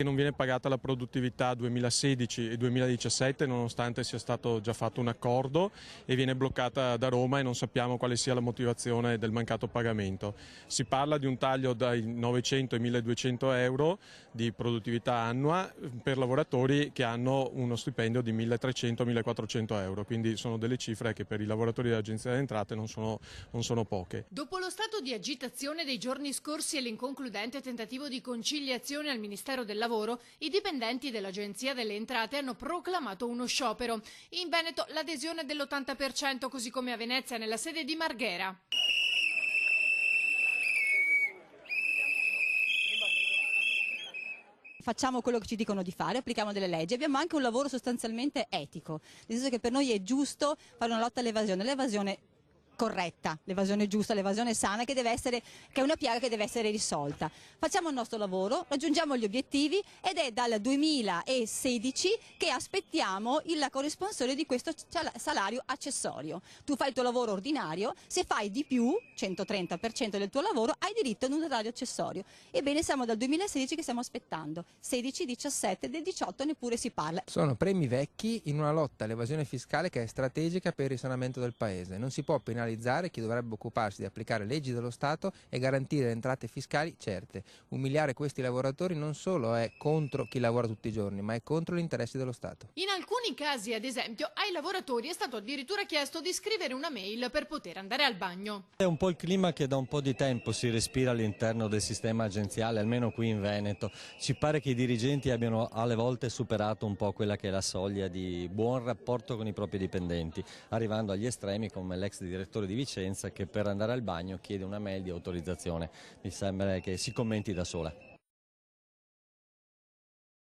non viene pagata la produttività 2016 e 2017 nonostante sia stato già fatto un accordo, e viene bloccata da Roma e non sappiamo quale sia la motivazione del mancato pagamento. Si parla di un taglio dai 900 ai 1200 euro di produttività annua per lavoratori che hanno uno stipendio di 1300-1400 euro, quindi sono delle cifre che per i lavoratori dell'Agenzia delle Entrate non sono poche. Dopo lo stato di agitazione dei giorni scorsi e l'inconcludente tentativo di conciliazione al Ministero del Lavoro, i dipendenti dell'Agenzia delle Entrate hanno proclamato uno sciopero. In Veneto l'adesione è dell'80%, così come a Venezia nella sede di Marghera. Facciamo quello che ci dicono di fare, applichiamo delle leggi, abbiamo anche un lavoro sostanzialmente etico, nel senso che per noi è giusto fare una lotta all'evasione corretta, l'evasione giusta, l'evasione sana, che è una piaga che deve essere risolta. Facciamo il nostro lavoro, raggiungiamo gli obiettivi ed è dal 2016 che aspettiamo la corresponsione di questo salario accessorio. Tu fai il tuo lavoro ordinario, se fai di più, 130% del tuo lavoro, hai diritto ad un salario accessorio. Ebbene, siamo dal 2016 che stiamo aspettando, 16, 17, del 18 neppure si parla. Sono premi vecchi in una lotta all'evasione fiscale che è strategica per il risanamento del Paese. Non si può penalizzare chi dovrebbe occuparsi di applicare leggi dello Stato e garantire entrate fiscali certe. Umiliare questi lavoratori non solo è contro chi lavora tutti i giorni, ma è contro gli interessi dello Stato. In alcuni casi, ad esempio, ai lavoratori è stato addirittura chiesto di scrivere una mail per poter andare al bagno. È un po' il clima che da un po' di tempo si respira all'interno del sistema agenziale, almeno qui in Veneto. Ci pare che i dirigenti abbiano alle volte superato un po' quella che è la soglia di buon rapporto con i propri dipendenti, arrivando agli estremi come l'ex direttore di Vicenza che per andare al bagno chiede una mail di autorizzazione. Mi sembra che si commenti da sola.